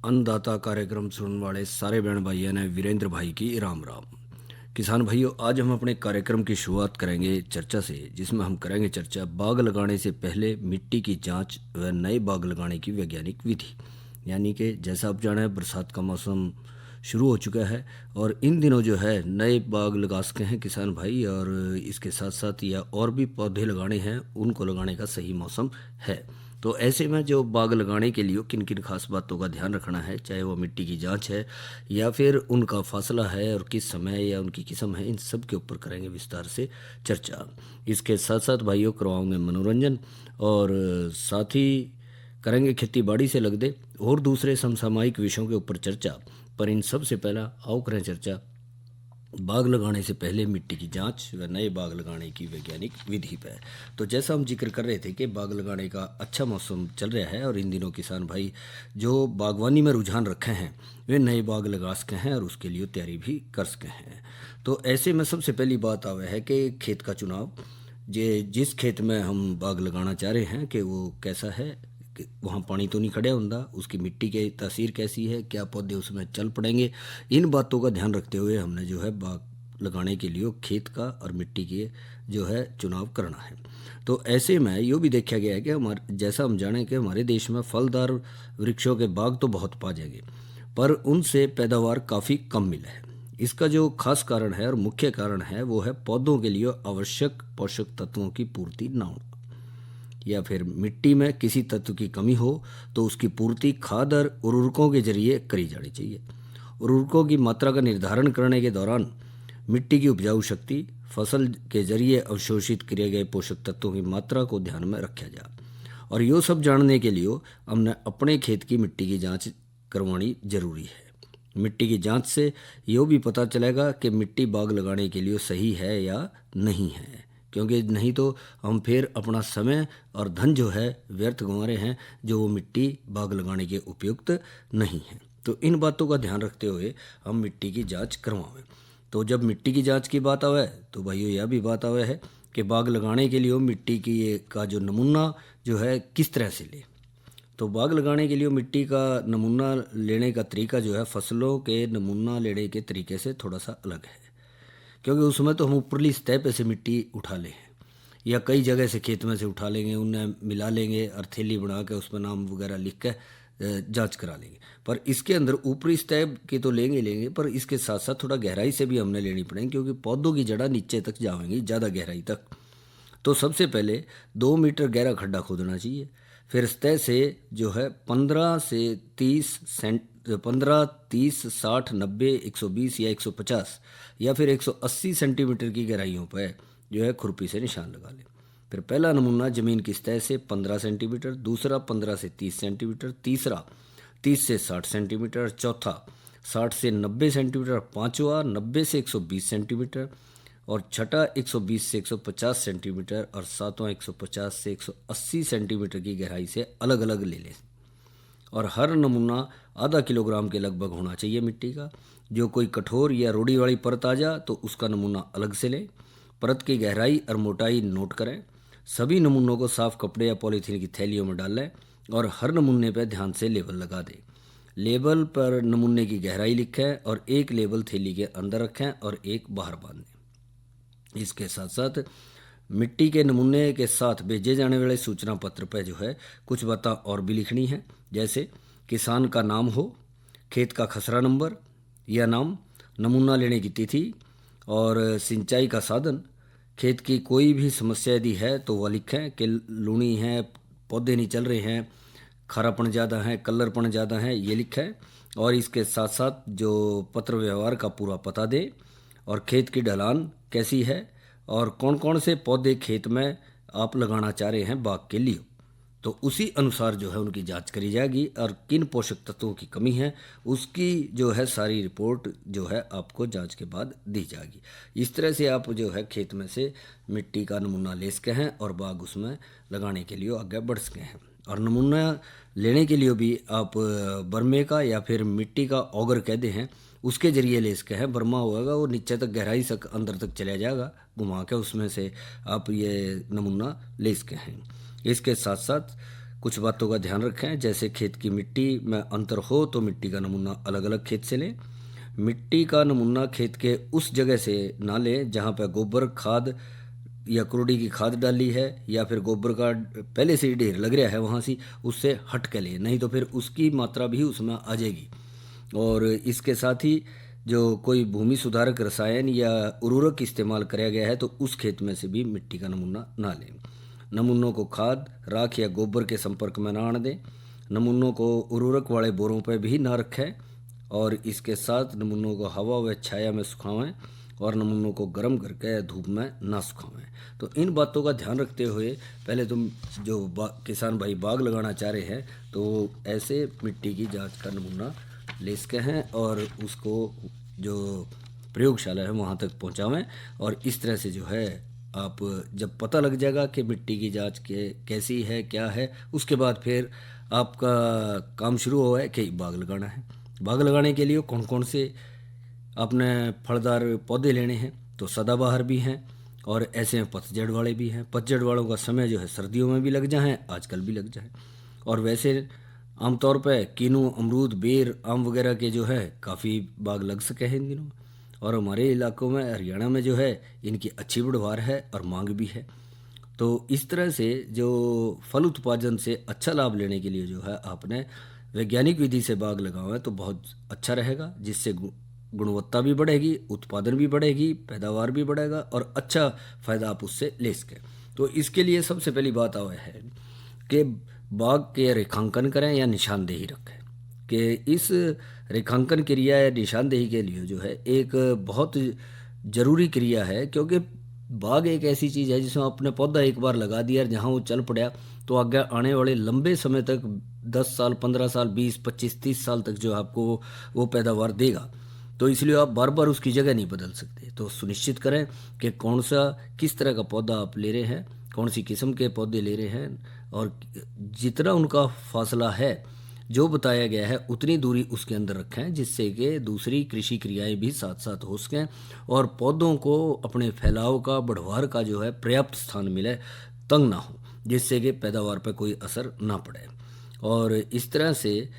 अन्नदाता कार्यक्रम सुनने वाले सारे बहन भाइयों ने वीरेंद्र भाई की राम राम। किसान भाइयों, आज हम अपने कार्यक्रम की शुरुआत करेंगे चर्चा से, जिसमें हम करेंगे चर्चा बाग लगाने से पहले मिट्टी की जांच व नए बाग लगाने की वैज्ञानिक विधि। यानी कि जैसा आप जाने बरसात का मौसम शुरू हो चुका है और इन दिनों जो है नए बाग लगा सके हैं किसान भाई, और इसके साथ साथ या और भी पौधे लगाने हैं उनको लगाने का सही मौसम है। तो ऐसे में जो बाग लगाने के लिए किन किन खास बातों का ध्यान रखना है, चाहे वो मिट्टी की जांच है या फिर उनका फासला है और किस समय या उनकी किस्म है, इन सब के ऊपर करेंगे विस्तार से चर्चा। इसके साथ साथ भाइयों करवाओगे मनोरंजन और साथ ही करेंगे खेती बाड़ी से लगते और दूसरे समसामयिक विषयों के ऊपर चर्चा। पर इन सब से पहला आओ करें चर्चा बाग लगाने से पहले मिट्टी की जांच व नए बाग लगाने की वैज्ञानिक विधि पर। तो जैसा हम जिक्र कर रहे थे कि बाग लगाने का अच्छा मौसम चल रहा है और इन दिनों किसान भाई जो बागवानी में रुझान रखे हैं वे नए बाग लगा सके हैं और उसके लिए तैयारी भी कर सके हैं। तो ऐसे में सबसे पहली बात आवे है कि खेत का चुनाव। जिस खेत में हम बाग लगाना चाह रहे हैं कि वो कैसा है, कि वहाँ पानी तो नहीं खड़ा ਹੁੰਦਾ, उसकी मिट्टी की तासीर कैसी है, क्या पौधे उसमें चल पड़ेंगे, इन बातों का ध्यान रखते हुए हमने जो है बाग लगाने के लिए खेत का और मिट्टी के जो है चुनाव करना है। तो ऐसे में यो भी देखा गया है कि हमारे जैसा हम जाने कि हमारे देश में फलदार वृक्षों के बाग तो बहुत पा जाएंगे पर उनसे पैदावार काफ़ी कम मिला है। इसका जो खास कारण है और मुख्य कारण है वो है पौधों के लिए आवश्यक पोषक तत्वों की पूर्ति ना होना, या फिर मिट्टी में किसी तत्व की कमी हो तो उसकी पूर्ति खाद और उर्वरकों के जरिए करी जानी चाहिए। उर्वरकों की मात्रा का निर्धारण करने के दौरान मिट्टी की उपजाऊ शक्ति, फसल के जरिए अवशोषित किए गए पोषक तत्वों की मात्रा को ध्यान में रखा जाए। और यो सब जानने के लिए हमने अपने खेत की मिट्टी की जांच करवानी जरूरी है। मिट्टी की जांच से यो भी पता चलेगा कि मिट्टी बाग लगाने के लिए सही है या नहीं है, क्योंकि नहीं तो हम फिर अपना समय और धन जो है व्यर्थ गंवा रहे हैं, जो वो मिट्टी बाग लगाने के उपयुक्त नहीं है। तो इन बातों का ध्यान रखते हुए हम मिट्टी की जांच करवाएं। तो जब मिट्टी की जांच की बात आवे तो भाइयों यह भी बात आवे है कि बाग लगाने के लिए मिट्टी की का जो नमूना जो है किस तरह से ले। तो बाग लगाने के लिए मिट्टी का नमूना लेने का तरीका जो है फसलों के नमूना लेने के तरीके से थोड़ा सा अलग है, क्योंकि उसमें तो हम ऊपरली सतह पे से मिट्टी उठा लें या कई जगह से खेत में से उठा लेंगे, उन्हें मिला लेंगे और थैली बना के उस पर नाम वगैरह लिख के जांच करा लेंगे। पर इसके अंदर ऊपरी सतह की तो लेंगे पर इसके साथ साथ थोड़ा गहराई से भी हमने लेनी पड़ेगी, क्योंकि पौधों की जड़ा नीचे तक जाएंगी ज़्यादा गहराई तक। तो सबसे पहले 2 मीटर गहरा खड्डा खोदना चाहिए। फिर सतह से जो है 15 से 30 60 90 120 या 150 या फिर 180 सेंटीमीटर की गहराइयों पर जो है खुरपी से निशान लगा लें। फिर पहला नमूना जमीन की सतह से 15 सेंटीमीटर, दूसरा 15 से 30 सेंटीमीटर, तीसरा 30 से 60 सेंटीमीटर, चौथा 60 से 90 सेंटीमीटर, पाँचवा 90 से 120 सेंटीमीटर और छठा 120 से 150 सेंटीमीटर और सातवां 150 से 180 सेंटीमीटर की गहराई से अलग अलग ले लें। और हर नमूना आधा किलोग्राम के लगभग होना चाहिए मिट्टी का। जो कोई कठोर या रोड़ी वाली परत आ जा तो उसका नमूना अलग से लें। परत की गहराई और मोटाई नोट करें। सभी नमूनों को साफ कपड़े या पॉलीथीन की थैलियों में डालें और हर नमूने पर ध्यान से लेबल लगा दें। लेबल पर नमूने की गहराई लिखें और एक लेबल थैली के अंदर रखें और एक बाहर बांधें। इसके साथ साथ मिट्टी के नमूने के साथ भेजे जाने वाले सूचना पत्र पर जो है कुछ बातें और भी लिखनी है, जैसे किसान का नाम हो, खेत का खसरा नंबर या नाम, नमूना लेने की तिथि और सिंचाई का साधन। खेत की कोई भी समस्या यदि है तो वह लिखें कि लूनी है, पौधे नहीं चल रहे हैं, खारापन ज़्यादा है, कलरपन ज़्यादा है, ये लिखें। और इसके साथ साथ जो पत्र व्यवहार का पूरा पता दें और खेत की ढलान कैसी है और कौन कौन से पौधे खेत में आप लगाना चाह रहे हैं बाग के लिए। तो उसी अनुसार जो है उनकी जांच करी जाएगी और किन पोषक तत्वों की कमी है उसकी जो है सारी रिपोर्ट जो है आपको जांच के बाद दी जाएगी। इस तरह से आप जो है खेत में से मिट्टी का नमूना ले सके हैं और बाग उसमें लगाने के लिए आगे बढ़ सके हैं। और नमूना लेने के लिए भी आप बर्मे का या फिर मिट्टी का ऑगर कहते हैं उसके जरिए ले सके हैं। बर्मा होगा वो नीचे तक गहराई तक अंदर तक चला जाएगा, घुमा के उसमें से आप ये नमूना ले सके हैं। इसके साथ साथ कुछ बातों का ध्यान रखें, जैसे खेत की मिट्टी में अंतर हो तो मिट्टी का नमूना अलग अलग खेत से लें। मिट्टी का नमूना खेत के उस जगह से ना लें जहाँ पर गोबर खाद या कुरुड़ी की खाद डाली है या फिर गोबर का पहले से ही ढेर लग रहा है वहाँ से, उससे हट के लें, नहीं तो फिर उसकी मात्रा भी उसमें आ जाएगी। और इसके साथ ही जो कोई भूमि सुधारक रसायन या उर्वरक इस्तेमाल कराया गया है तो उस खेत में से भी मिट्टी का नमूना ना लें। नमूनों को खाद, राख या गोबर के संपर्क में ना आने दें। नमूनों को उर्वरक वाले बोरों पर भी ना रखें और इसके साथ नमूनों को हवा व छाया में सुखावें और नमूनों को गर्म करके या धूप में ना सुखावें। तो इन बातों का ध्यान रखते हुए पहले तुम जो किसान भाई बाग लगाना चाह रहे हैं तो ऐसे मिट्टी की जांच का नमूना ले सके हैं और उसको जो प्रयोगशाला है वहाँ तक पहुँचावें। और इस तरह से जो है आप जब पता लग जाएगा कि मिट्टी की जांच के कैसी है क्या है, उसके बाद फिर आपका काम शुरू हुआ है कि बाग लगाना है। बाग लगाने के लिए कौन कौन से अपने फलदार पौधे लेने हैं, तो सदाबहार भी हैं और ऐसे में पतझड़ वाले भी हैं। पतझड़ वालों का समय जो है सर्दियों में भी लग जाए, आजकल भी लग जाए। और वैसे आमतौर पर कीनू, अमरूद, बेर, आम वगैरह के जो है काफ़ी बाग लग सके हैं इन दिनों। और हमारे इलाकों में हरियाणा में जो है इनकी अच्छी बढ़वार है और मांग भी है। तो इस तरह से जो फल उत्पादन से अच्छा लाभ लेने के लिए जो है आपने वैज्ञानिक विधि से बाग लगाओ तो बहुत अच्छा रहेगा, जिससे गुणवत्ता भी बढ़ेगी, उत्पादन भी बढ़ेगी, पैदावार भी बढ़ेगा और अच्छा फ़ायदा आप उससे ले सकें। तो इसके लिए सबसे पहली बात आवे है कि बाग के रेखांकन करें या निशानदेही रखें। कि इस रेखांकन क्रिया या निशानदेही के लिए जो है एक बहुत ज़रूरी क्रिया है, क्योंकि बाग एक ऐसी चीज़ है जिसमें आपने पौधा एक बार लगा दिया और जहाँ वो चल पड़ा तो आगे आने वाले लंबे समय तक 10 साल, 15 साल, 20, 25, 30 साल तक जो आपको वो पैदावार देगा। तो इसलिए आप बार बार उसकी जगह नहीं बदल सकते। तो सुनिश्चित करें कि कौन सा किस तरह का पौधा आप ले रहे हैं, कौन सी किस्म के पौधे ले रहे हैं और जितना उनका फासला है जो बताया गया है उतनी दूरी उसके अंदर रखें, जिससे कि दूसरी कृषि क्रियाएं भी साथ साथ हो सकें और पौधों को अपने फैलाव का, बढ़वार का जो है पर्याप्त स्थान मिले, तंग ना हो, जिससे कि पैदावार पर कोई असर ना पड़े। और इस तरह से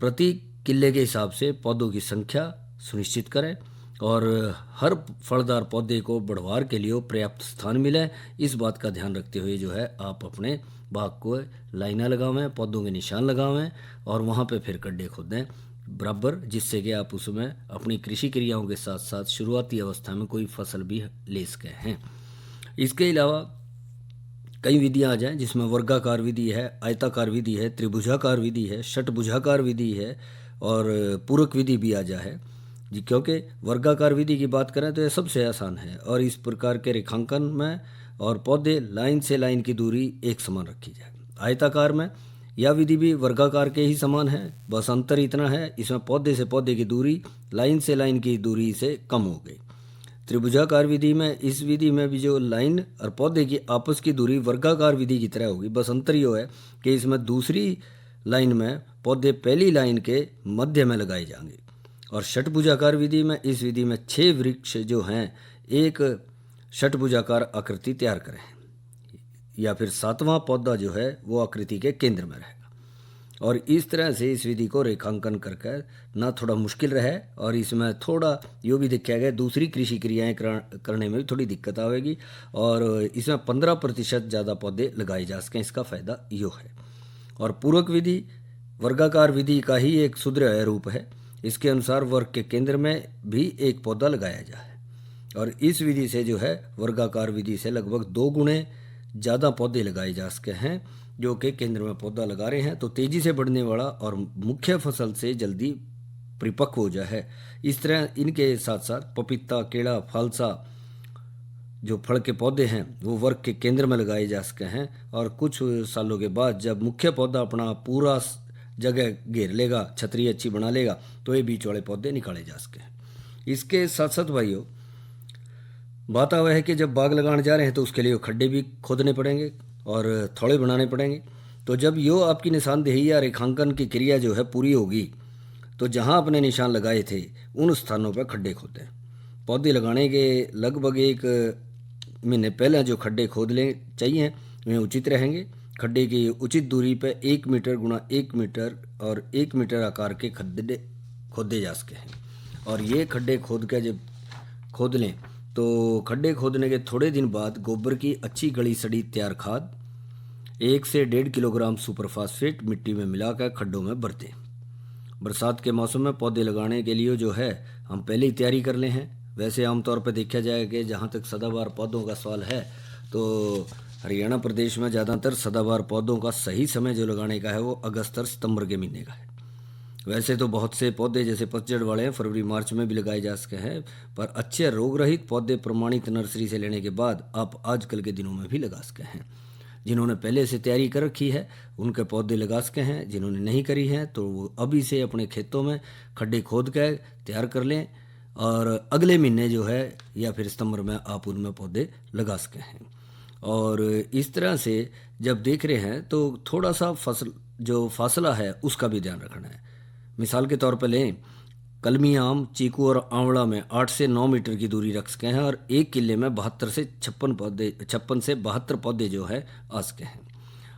प्रति किले के हिसाब से पौधों की संख्या सुनिश्चित करें और हर फलदार पौधे को बढ़वार के लिए पर्याप्त स्थान मिले, इस बात का ध्यान रखते हुए जो है आप अपने बाग को लाइनें लगावें, पौधों के निशान लगावें और वहाँ पे फिर गड्ढे खोदें बराबर, जिससे कि आप उसमें अपनी कृषि क्रियाओं के साथ साथ शुरुआती अवस्था में कोई फसल भी ले सके हैं। इसके अलावा कई विधियां आ जाएं जिसमें वर्गाकार विधि है, आयताकार विधि है, त्रिभुजाकार विधि है, षटभुजाकार विधि है और पूरक विधि भी आ जा है जी। क्योंकि वर्गाकार विधि की बात करें तो यह सबसे आसान है और इस प्रकार के रेखांकन में और पौधे लाइन से लाइन की दूरी एक समान रखी जाए। आयताकार में यह विधि भी वर्गाकार के ही समान है, बस अंतर इतना है इसमें पौधे से पौधे की दूरी लाइन से लाइन की दूरी से कम हो गई। त्रिभुजाकार विधि में, इस विधि में भी जो लाइन और पौधे की आपस की दूरी वर्गाकार विधि की तरह होगी, बस अंतर ये है कि इसमें दूसरी लाइन में पौधे पहली लाइन के मध्य में लगाए जाएंगे। और षटभुजाकार विधि में, इस विधि में 6 वृक्ष जो हैं एक षटभुजाकार आकृति तैयार करें या फिर 7वां पौधा जो है वो आकृति के केंद्र में रहेगा। और इस तरह से इस विधि को रेखांकन करके ना थोड़ा मुश्किल रहे और इसमें थोड़ा यो भी देखा गया दूसरी कृषि क्रियाएं करने में भी थोड़ी दिक्कत आएगी और इसमें 15% ज़्यादा पौधे लगाए जा सकें, इसका फ़ायदा यो है। और पूरक विधि वर्गाकार विधि का ही एक सुदृढ़ रूप है। इसके अनुसार वर्ग के केंद्र में भी एक पौधा लगाया जाए और इस विधि से जो है वर्गाकार विधि से लगभग 2 गुणे ज़्यादा पौधे लगाए जा सके हैं जो कि केंद्र में पौधा लगा रहे हैं, तो तेज़ी से बढ़ने वाला और मुख्य फसल से जल्दी परिपक्व हो जाए। इस तरह इनके साथ साथ पपीता, केला, फालसा जो फल के पौधे हैं वो वर्ग के केंद्र में लगाए जा सके हैं और कुछ सालों के बाद जब मुख्य पौधा अपना पूरा जगह घेर लेगा, छतरी अच्छी बना लेगा, तो ये बीच वाले पौधे निकाले जा सके हैं। इसके साथ साथ भाइयों बात आवा है कि जब बाग लगाने जा रहे हैं तो उसके लिए खड्डे भी खोदने पड़ेंगे और थोड़े बनाने पड़ेंगे। तो जब यो आपकी निशानदेही या रेखांकन की क्रिया जो है पूरी होगी तो जहां आपने निशान लगाए थे उन स्थानों पर खड्डे खोदें। पौधे लगाने के लगभग 1 महीने पहले जो खड्डे खोद लें चाहिए वे उचित रहेंगे खड्डे की उचित दूरी पर 1 मीटर गुणा 1 मीटर और 1 मीटर आकार के खड्डे खोदे जा सके हैं। और ये खड्डे खोद के जब खोद लें तो खड्डे खोदने के थोड़े दिन बाद गोबर की अच्छी गली सड़ी तैयार खाद 1 से 1.5 किलोग्राम सुपर फास्फेट मिट्टी में मिलाकर खड्डों में भर दें। बरसात के मौसम में पौधे लगाने के लिए जो है हम पहले ही तैयारी कर ले हैं। वैसे आमतौर पर देखा जाए कि जहाँ तक सदाबहार पौधों का सवाल है तो हरियाणा प्रदेश में ज़्यादातर सदाबहार पौधों का सही समय जो लगाने का है वो अगस्त और सितंबर के महीने का है। वैसे तो बहुत से पौधे जैसे पतझड़ वाले हैं फरवरी मार्च में भी लगाए जा सके हैं, पर अच्छे रोग रहित पौधे प्रमाणित नर्सरी से लेने के बाद आप आजकल के दिनों में भी लगा सके हैं। जिन्होंने पहले से तैयारी कर रखी है उनके पौधे लगा सके हैं, जिन्होंने नहीं करी है तो वो अभी से अपने खेतों में खड्डे खोद कर तैयार कर लें और अगले महीने जो है या फिर सितंबर में आप उनमें पौधे लगा सके हैं। और इस तरह से जब देख रहे हैं तो थोड़ा सा फसल जो फासला है उसका भी ध्यान रखना है। मिसाल के तौर पर लें, कलमी आम, चीकू और आंवला में 8 से 9 मीटर की दूरी रख सके हैं और एक किले में 56 से 72 पौधे जो है आ सके हैं।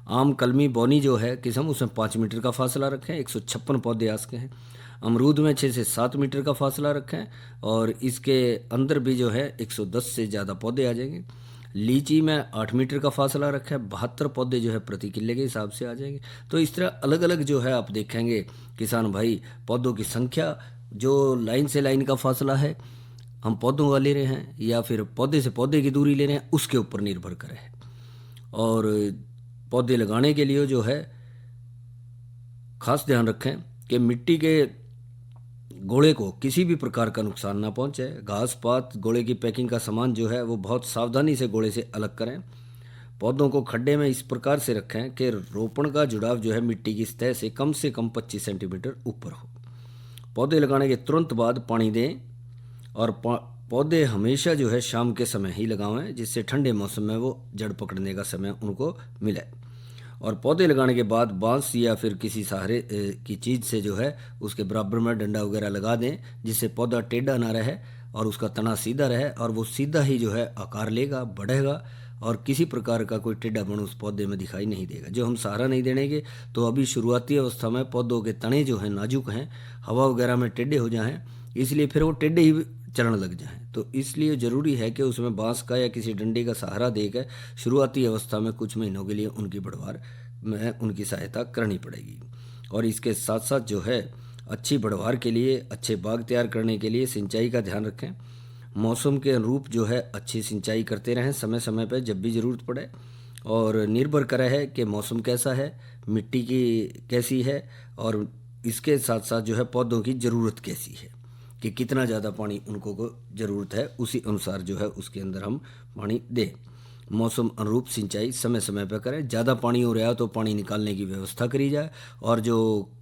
आम, कलमी, बौनी जो है किस्म उसमें 5 मीटर का फासला रखें, 156 पौधे आ सके हैं। अमरूद में 6 से 7 मीटर का फासला रखें और इसके अंदर भी जो है 110 से ज़्यादा पौधे आ जाएंगे। लीची में 8 मीटर का फासला रखा है, 72 पौधे जो है प्रति किले के हिसाब से आ जाएंगे। तो इस तरह अलग अलग जो है आप देखेंगे किसान भाई, पौधों की संख्या जो लाइन से लाइन का फासला है हम पौधों का ले रहे हैं या फिर पौधे से पौधे की दूरी ले रहे हैं उसके ऊपर निर्भर करे। और पौधे लगाने के लिए जो है खास ध्यान रखें कि मिट्टी के गोले को किसी भी प्रकार का नुकसान ना पहुंचे। घास पात, गोले की पैकिंग का सामान जो है वो बहुत सावधानी से गोले से अलग करें। पौधों को खड्डे में इस प्रकार से रखें कि रोपण का जुड़ाव जो है मिट्टी की सतह से कम 25 सेंटीमीटर ऊपर हो। पौधे लगाने के तुरंत बाद पानी दें और पौधे हमेशा जो है शाम के समय ही लगावें जिससे ठंडे मौसम में वो जड़ पकड़ने का समय उनको मिले। और पौधे लगाने के बाद बांस या फिर किसी सहारे की चीज़ से जो है उसके बराबर में डंडा वगैरह लगा दें जिससे पौधा टेढ़ा ना रहे और उसका तना सीधा रहे और वो सीधा ही जो है आकार लेगा, बढ़ेगा और किसी प्रकार का कोई टेढ़ापन उस पौधे में दिखाई नहीं देगा। जो हम सहारा नहीं देंगे तो अभी शुरुआती अवस्था में पौधों के तने जो हैं नाजुक हैं, हवा वगैरह में टेढ़े हो जाएं, इसलिए फिर वो टेढ़े ही चलने लग जाएं। तो इसलिए ज़रूरी है कि उसमें बांस का या किसी डंडे का सहारा देकर शुरुआती अवस्था में कुछ महीनों के लिए उनकी बढ़वार में उनकी सहायता करनी पड़ेगी। और इसके साथ साथ जो है अच्छी बढ़वार के लिए, अच्छे बाग तैयार करने के लिए सिंचाई का ध्यान रखें। मौसम के अनुरूप जो है अच्छी सिंचाई करते रहें समय समय पर जब भी ज़रूरत पड़े। और निर्भर करे है कि मौसम कैसा है, मिट्टी की कैसी है और इसके साथ साथ जो है पौधों की ज़रूरत कैसी है कि कितना ज़्यादा पानी उनको को ज़रूरत है, उसी अनुसार जो है उसके अंदर हम पानी दें। मौसम अनुरूप सिंचाई समय समय पर करें। ज़्यादा पानी हो रहा है तो पानी निकालने की व्यवस्था करी जाए और जो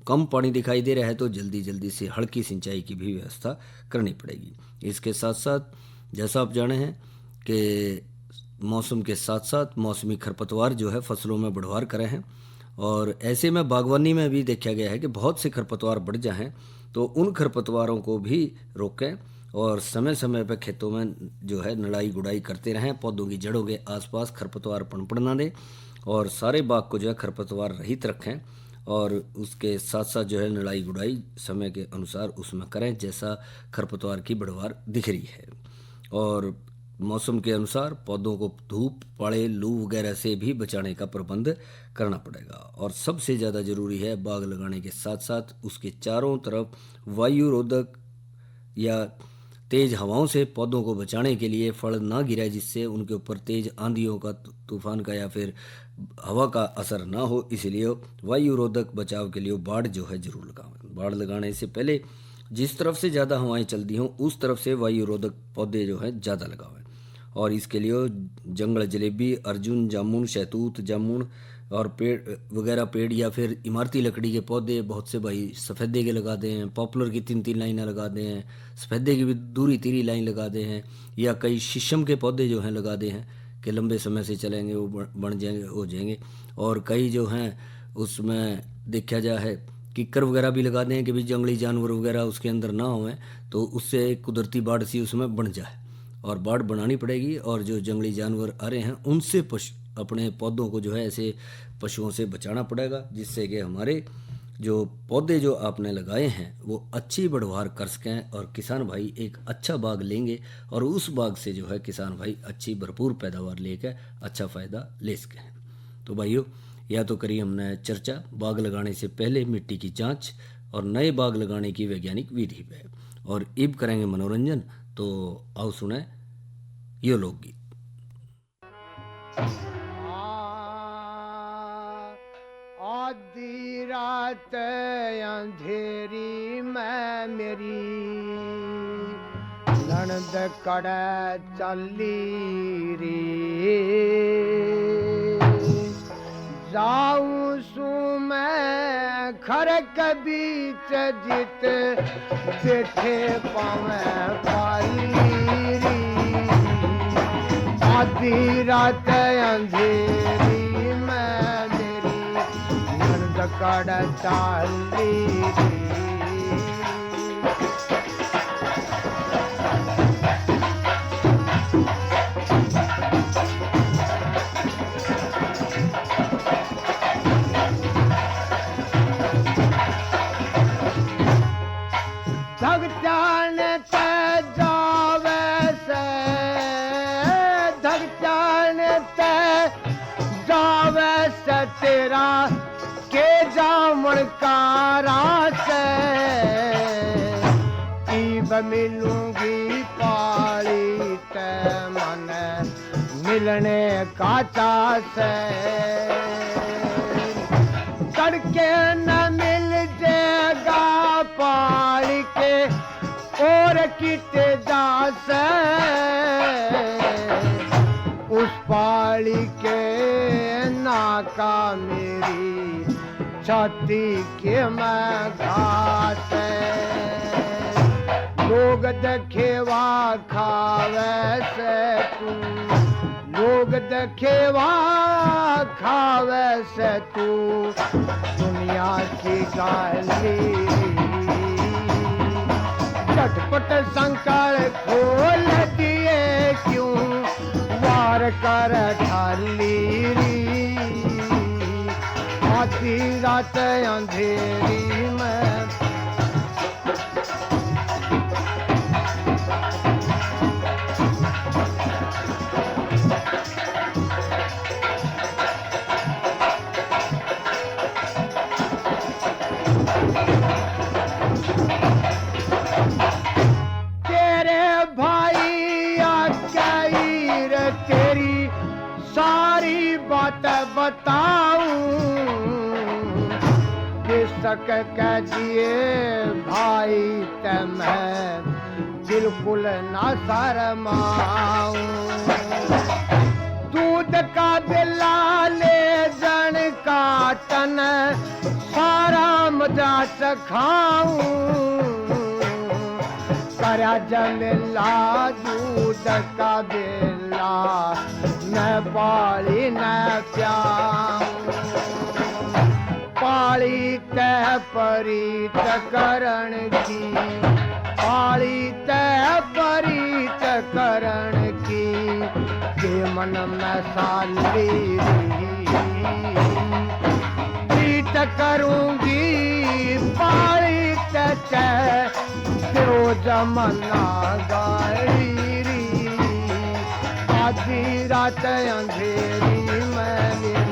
कम पानी दिखाई दे रहा है तो जल्दी जल्दी से हल्की सिंचाई की भी व्यवस्था करनी पड़ेगी। इसके साथ साथ जैसा आप जाने हैं कि मौसम के साथ साथ मौसमी खरपतवार जो है फसलों में बढ़वार करे हैं और ऐसे में बागवानी में भी देखा गया है कि बहुत से खरपतवार बढ़ जाएं तो उन खरपतवारों को भी रोकें और समय समय पर खेतों में जो है नड़ाई गुड़ाई करते रहें। पौधों की जड़ों के आसपास खरपतवार पनपड़ ना दें और सारे बाग को जो है खरपतवार रहित रखें और उसके साथ साथ जो है नड़ाई गुड़ाई समय के अनुसार उसमें करें जैसा खरपतवार की बढ़वार दिख रही है। और मौसम के अनुसार पौधों को धूप, पाले, लू वगैरह से भी बचाने का प्रबंध करना पड़ेगा। और सबसे ज़्यादा ज़रूरी है बाग लगाने के साथ साथ उसके चारों तरफ वायु रोधक या तेज़ हवाओं से पौधों को बचाने के लिए फल ना गिरे जिससे उनके ऊपर तेज़ आंधियों का, तूफान का या फिर हवा का असर ना हो, इसलिए वायु रोधक बचाव के लिए बाड़ जो है ज़रूर लगाएं। बाड़ लगाने से पहले जिस तरफ से ज़्यादा हवाएं चलती हों उस तरफ से वायु रोधक पौधे जो है ज़्यादा लगावें। और इसके लिए जंगल जलेबी, अर्जुन जामुन, शहतूत जामुन और पेड़ वगैरह पेड़ या फिर इमारती लकड़ी के पौधे बहुत से भाई सफ़ेदे के लगा दें हैं, पॉपुलर की 3-3 लाइनें लगा दें हैं, सफ़ेदे की भी दूरी तीरी लाइन लगा दें हैं या कई शीशम के पौधे जो हैं लगा दें हैं कि लंबे समय से चलेंगे वो बन जाएंगे हो जाएंगे। और कई जो हैं उसमें देखा जाए है किक्कर वगैरह भी लगा दें कि भी जंगली जानवर वगैरह उसके अंदर ना हों तो उससे कुदरती बाढ़ सी उसमें बन जाए और बाढ़ बनानी पड़ेगी और जो जंगली जानवर आ रहे हैं उनसे अपने पौधों को जो है ऐसे पशुओं से बचाना पड़ेगा, जिससे कि हमारे जो पौधे जो आपने लगाए हैं वो अच्छी बढ़वार कर सकें और किसान भाई एक अच्छा बाग लेंगे और उस बाग से जो है किसान भाई अच्छी भरपूर पैदावार लेकर अच्छा फ़ायदा ले सकें। तो भाइयों, या तो करी हमने चर्चा बाग लगाने से पहले मिट्टी की जांच और नए बाग लगाने की वैज्ञानिक विधि पे, और इब करेंगे मनोरंजन। तो आओ सुने ये लोकगीत। आधी रात अंधेरी में मेरी ननद कड़े चली रे, जाऊं सू मैं खर के बीच जित बैठे पावे पाली री। आधी रात अंधेरी में मेरी ननद कड़े चली रे। धगचान ते जावे से, धगचान ते जावे से तेरा के जामण कारा से, ईब मिलूंगी पाली ते मन मिलने का चासे, तड़के न मिल जाएगा पाली के और किते दास, उस पाली के नाका मेरी छाती के मैं घाट, लोग देखेवा खावे से तू, लोग देखेवा खावे से तू दुनिया की गाली। झटपट संकल खोल दिए क्यों वार कर ढाली री। आधी रात अंधेरी में बात बताऊं किसक कह दिए भाई ते मैं बिल्कुल ना शर्माऊं। दूध का बिल्ला ले जन काटन सारा मजा चखाऊं, करया जमिला दूध का बिल्ला न पाली न प्याऊं। पाली तह परीत करण की, पाली तह परीत करण की, के मन में साली प्रीत करूंगी पाली तह तेरो जमना गाड़ी री। आधी रात अंधेरी में मेरी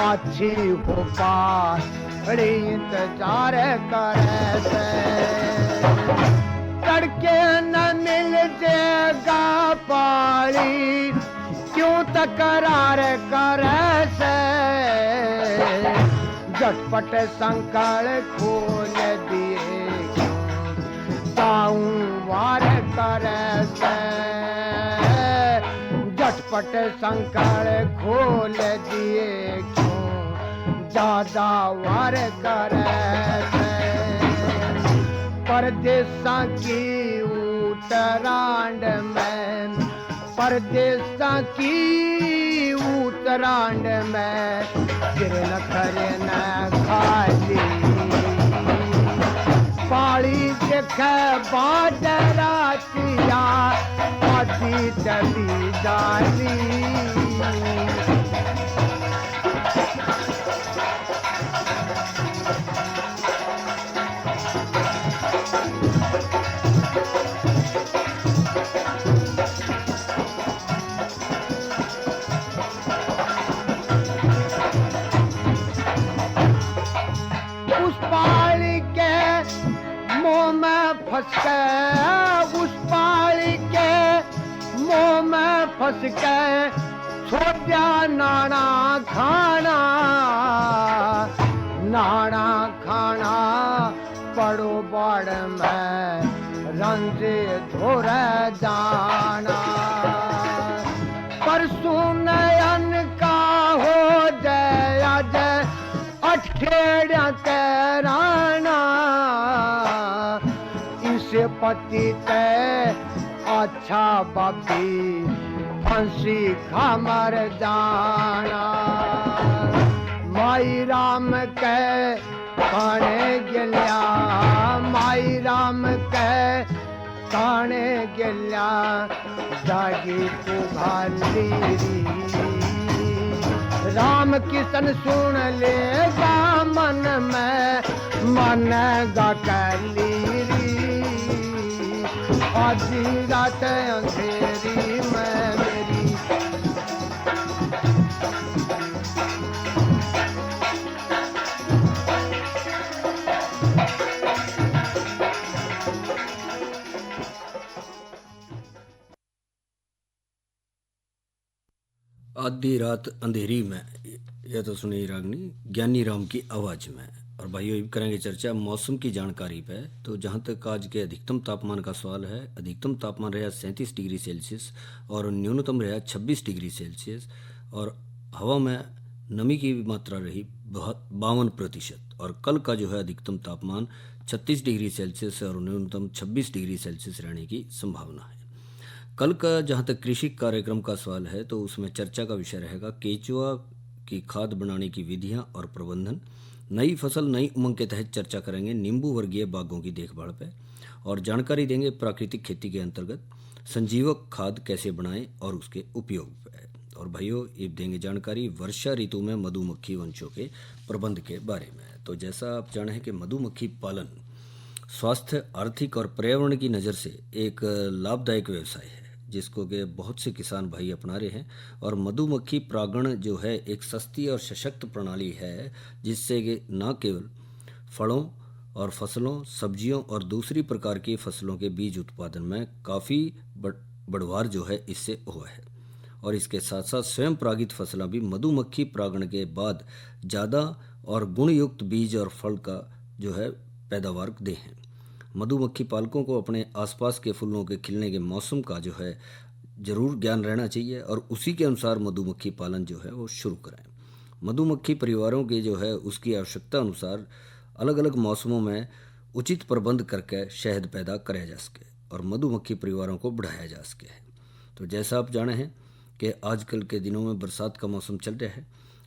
अच्छी हो पाड़ी इंतजार करे से, तड़के न मिल जाएगा पाली क्यों तकरार करे से। झटपट संकल खोल दिए क्यों ताऊं वार करे से, झटपट कपट संकल खोल दिए क्यों ज्यादा वार करे परदेसा की उतरांड में परदेसा की उतरांड में गिरन करन खाली पाली देख बाडरातिया आती चली जाली फंस के उस पाली के मुंह में फंस के छोड़ा नाना खाना पड़ो बाड़ में रंजे धोर जाना परसों नयन का हो जया जय अठखेड़ा तेराना इसे पति ते अच्छा बापी फंसी खमर जाना माई राम के काने गिल्या माई राम के काने गिल्या जागी तू घाली राम किशन सुन लेगा मन में मन गा कली आधी रात अंधेरी में मेरी आधी रात अंधेरी में, यह तो सुनी रागनी ज्ञानी राम की आवाज में। और भाइयों अब करेंगे चर्चा मौसम की जानकारी पे। तो जहाँ तक आज के अधिकतम तापमान का सवाल है, अधिकतम तापमान रहा 37 डिग्री सेल्सियस और न्यूनतम रहा 26 डिग्री सेल्सियस और हवा में नमी की मात्रा रही 52%। और कल का जो है अधिकतम तापमान 36 डिग्री सेल्सियस और न्यूनतम 26 डिग्री सेल्सियस रहने की संभावना है। कल का जहाँ तक कृषि कार्यक्रम का सवाल है तो उसमें चर्चा का विषय रहेगा केचुआ की खाद बनाने की विधियाँ और प्रबंधन। नई फसल नई उमंग के तहत चर्चा करेंगे नींबू वर्गीय बागों की देखभाल पे और जानकारी देंगे प्राकृतिक खेती के अंतर्गत संजीवक खाद कैसे बनाएं और उसके उपयोग पे। और भाइयों अब देंगे जानकारी वर्षा ऋतु में मधुमक्खी वंशों के प्रबंध के बारे में। तो जैसा आप जाने हैं कि मधुमक्खी पालन स्वास्थ्य, आर्थिक और पर्यावरण की नज़र से एक लाभदायक व्यवसाय है जिसको के बहुत से किसान भाई अपना रहे हैं। और मधुमक्खी परागण जो है एक सस्ती और सशक्त प्रणाली है जिससे कि न केवल फलों और फसलों, सब्जियों और दूसरी प्रकार की फसलों के बीज उत्पादन में काफ़ी बढ़वार जो है इससे हुआ है और इसके साथ साथ स्वयं परागित फसलें भी मधुमक्खी परागण के बाद ज़्यादा और गुणयुक्त बीज और फल का जो है पैदावार दे हैं। मधुमक्खी पालकों को अपने आसपास के फूलों के खिलने के मौसम का जो है ज़रूर ज्ञान रहना चाहिए और उसी के अनुसार मधुमक्खी पालन जो है वो शुरू करें। मधुमक्खी परिवारों के जो है उसकी आवश्यकता अनुसार अलग अलग मौसमों में उचित प्रबंध करके शहद पैदा कराया जा सके और मधुमक्खी परिवारों को बढ़ाया जा सके। तो जैसा आप जाने हैं कि आजकल के दिनों में बरसात का मौसम चल रहा है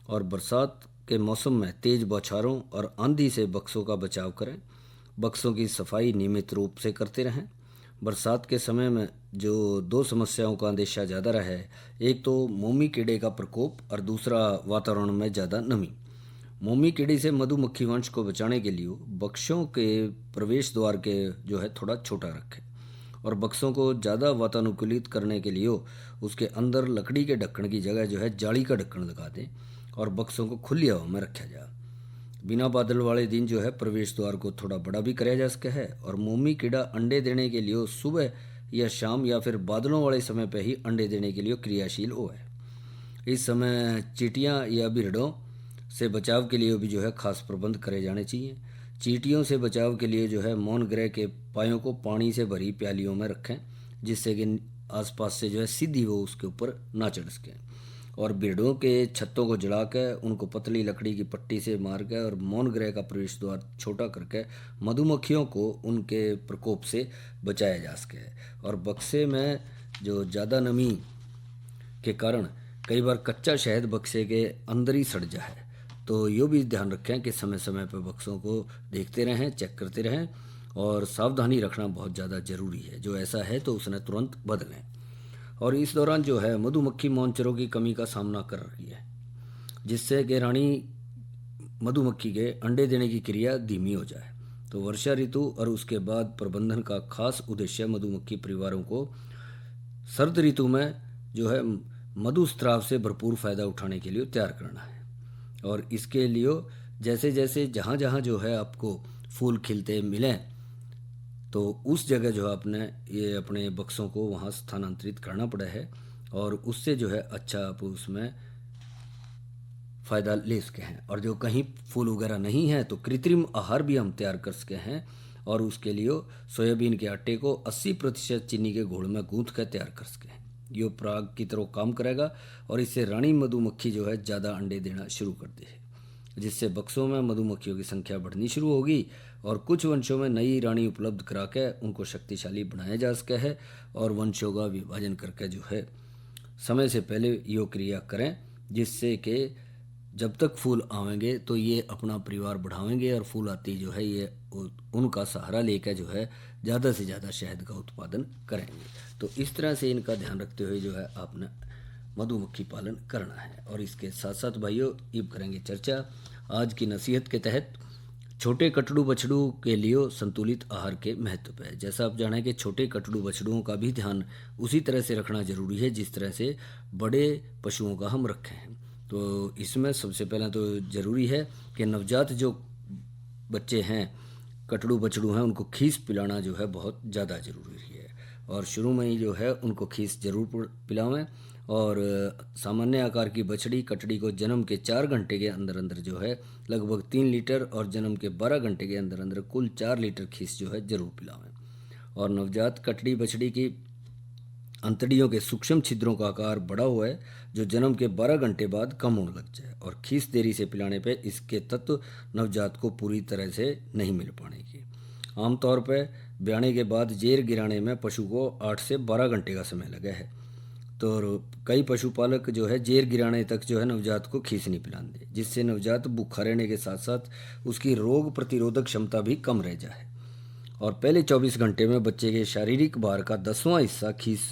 और बरसात के मौसम में तेज़ बौछारों और आंधी से बक्सों का बचाव करें। बक्सों की सफाई नियमित रूप से करते रहें। बरसात के समय में जो दो समस्याओं का अंदेशा ज़्यादा रहा है, एक तो मोमी कीड़े का प्रकोप और दूसरा वातावरण में ज़्यादा नमी। मोमी कीड़े से मधुमक्खी वंश को बचाने के लिए बक्सों के प्रवेश द्वार के जो है थोड़ा छोटा रखें और बक्सों को ज़्यादा वातानुकूलित करने के लिए उसके अंदर लकड़ी के ढक्कन की जगह जो है जाली का ढक्कन लगा दें और बक्सों को खुली हवा में रखा जाए। बिना बादल वाले दिन जो है प्रवेश द्वार को थोड़ा बड़ा भी कराया जा सका है और मोमी कीड़ा अंडे देने के लिए सुबह या शाम या फिर बादलों वाले समय पर ही अंडे देने के लिए क्रियाशील हो है। इस समय चींटियां या बिरड़ों से बचाव के लिए भी जो है खास प्रबंध करे जाने चाहिए। चींटियों से बचाव के लिए जो है मौन ग्रह के पायों को पानी से भरी प्यालियों में रखें जिससे कि आसपास से जो है सीधी वो उसके ऊपर ना चढ़ सकें। और भेड़ों के छत्तों को जला के उनको पतली लकड़ी की पट्टी से मार के और मौन गृह का प्रवेश द्वार छोटा करके मधुमक्खियों को उनके प्रकोप से बचाया जा सके। और बक्से में जो ज़्यादा नमी के कारण कई बार कच्चा शहद बक्से के अंदर ही सड़ जाए, तो यो भी ध्यान रखें कि समय समय पर बक्सों को देखते रहें, चेक करते रहें और सावधानी रखना बहुत ज़्यादा ज़रूरी है। जो ऐसा है तो उसने तुरंत बदलें। और इस दौरान जो है मधुमक्खी मौनचरों की कमी का सामना कर रही है, जिससे कि रानी मधुमक्खी के अंडे देने की क्रिया धीमी हो जाए। तो वर्षा ऋतु और उसके बाद प्रबंधन का खास उद्देश्य मधुमक्खी परिवारों को सर्द ऋतु में जो है मधु स्राव से भरपूर फ़ायदा उठाने के लिए तैयार करना है। और इसके लिए जैसे जैसे जहाँ जहाँ जो है आपको फूल खिलते मिलें, तो उस जगह जो है आपने ये अपने बक्सों को वहाँ स्थानांतरित करना पड़ा है और उससे जो है अच्छा आप उसमें फ़ायदा ले सके हैं। और जो कहीं फूल वगैरह नहीं है तो कृत्रिम आहार भी हम तैयार कर सके हैं। और उसके लिए सोयाबीन के आटे को 80% चीनी के घोल में गूंथ कर तैयार कर सके हैं। ये पराग की तरह काम करेगा और इससे रानी मधुमक्खी जो है ज़्यादा अंडे देना शुरू कर दे, जिससे बक्सों में मधुमक्खियों की संख्या बढ़नी शुरू होगी और कुछ वंशों में नई रानी उपलब्ध करा के उनको शक्तिशाली बनाया जा सके है। और वंशों का विभाजन करके जो है समय से पहले ये क्रिया करें, जिससे कि जब तक फूल आवेंगे तो ये अपना परिवार बढ़ावेंगे और फूल आती जो है ये उनका सहारा लेकर जो है ज़्यादा से ज़्यादा शहद का उत्पादन करेंगे। तो इस तरह से इनका ध्यान रखते हुए जो है आपने मधुमक्खी पालन करना है। और इसके साथ साथ भाइयों अब करेंगे चर्चा आज की नसीहत के तहत छोटे कटड़ू बछड़ू के लिए संतुलित आहार के महत्व पे। जैसा आप जानें कि छोटे कटड़ू बछड़ुओं का भी ध्यान उसी तरह से रखना जरूरी है जिस तरह से बड़े पशुओं का हम रखें हैं। तो इसमें सबसे पहले तो ज़रूरी है कि नवजात जो बच्चे हैं, कटड़ू बछड़ू हैं, उनको खीस पिलाना जो है बहुत ज़्यादा ज़रूरी है। और शुरू में ही जो है उनको खीस ज़रूर पिलावें। और सामान्य आकार की बछड़ी कटड़ी को जन्म के 4 घंटे के अंदर अंदर जो है लगभग 3 लीटर और जन्म के 12 घंटे के अंदर अंदर कुल 4 लीटर खीस जो है ज़रूर पिलावें। और नवजात कटड़ी बछड़ी की अंतड़ियों के सूक्ष्म छिद्रों का आकार बड़ा हुआ है जो जन्म के 12 घंटे बाद कम होने लग जाए। और खीस देरी से पिलाने पे इसके तत्व नवजात को पूरी तरह से नहीं मिल पाएंगे। आमतौर पर ब्याने के बाद जेर गिराने में पशु को 8 से 12 घंटे का समय लगा है। तो कई पशुपालक जो है जेर गिराने तक जो है नवजात को खीस नहीं पिलाते, जिससे नवजात भूखा रहने के साथ साथ उसकी रोग प्रतिरोधक क्षमता भी कम रह जाए। और पहले 24 घंटे में बच्चे के शारीरिक भार का 10वां हिस्सा खीस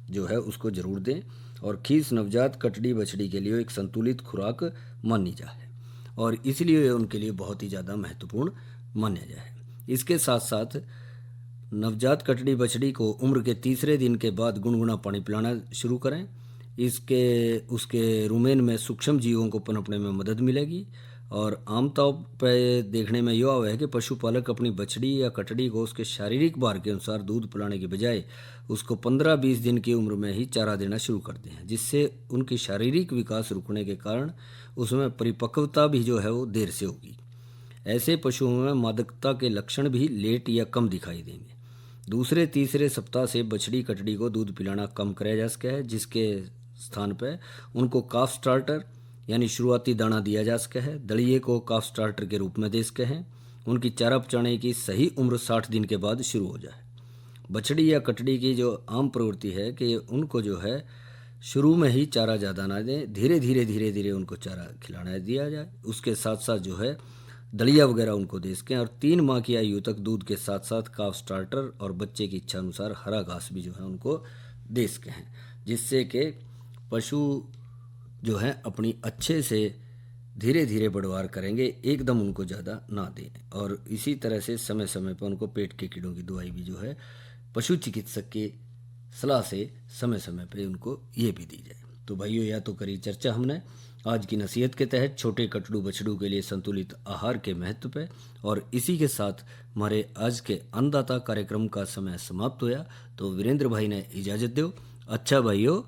जो है उसको ज़रूर दें। और खीस नवजात कटड़ी बछड़ी के लिए एक संतुलित खुराक मानी जाए और इसलिए उनके लिए बहुत ही ज़्यादा महत्वपूर्ण माना जाए। इसके साथ साथ नवजात कटड़ी बछड़ी को उम्र के 3रे दिन के बाद गुनगुना पानी पिलाना शुरू करें। इसके उसके रुमेन में सूक्ष्म जीवों को पनपने में मदद मिलेगी। और आमतौर पर देखने में यह आया है कि पशुपालक अपनी बछड़ी या कटड़ी को उसके शारीरिक भार के अनुसार दूध पिलाने के बजाय उसको 15-20 दिन की उम्र में ही चारा देना शुरू करते हैं, जिससे उनकी शारीरिक विकास रुकने के कारण उसमें परिपक्वता भी जो है वो देर से होगी। ऐसे पशुओं में मादकता के लक्षण भी लेट या कम दिखाई देंगे। 2-3 सप्ताह से बछड़ी कटड़ी को दूध पिलाना कम कराया जा सका है, जिसके स्थान पर उनको काफ स्टार्टर यानी शुरुआती दाना दिया जा सका है। दलिए को काफ स्टार्टर के रूप में दे सके हैं। उनकी चारा पचाने की सही उम्र 60 दिन के बाद शुरू हो जाए। बछड़ी या कटड़ी की जो आम प्रवृत्ति है कि उनको जो है शुरू में ही चारा ज़्यादा ना दें, धीरे धीरे उनको चारा खिलाना दिया जाए। उसके साथ साथ जो है दलिया वगैरह उनको दे सकें। और 3 माह की आयु तक दूध के साथ साथ काफ स्टार्टर और बच्चे की इच्छा अनुसार हरा घास भी जो है उनको दे सकें हैं, जिससे कि पशु जो है अपनी अच्छे से धीरे धीरे बढ़वार करेंगे, एकदम उनको ज़्यादा ना दें। और इसी तरह से समय समय पर उनको पेट के कीड़ों की दवाई भी जो है पशु चिकित्सक की सलाह से समय समय पर उनको ये भी दी जाए। तो भाइयों, यह तो करी चर्चा हमने आज की नसीहत के तहत छोटे कटड़ू बछड़ू के लिए संतुलित आहार के महत्व पे। और इसी के साथ हमारे आज के अन्नदाता कार्यक्रम का समय समाप्त होया। तो वीरेंद्र भाई ने इजाज़त दो। अच्छा भाइयों,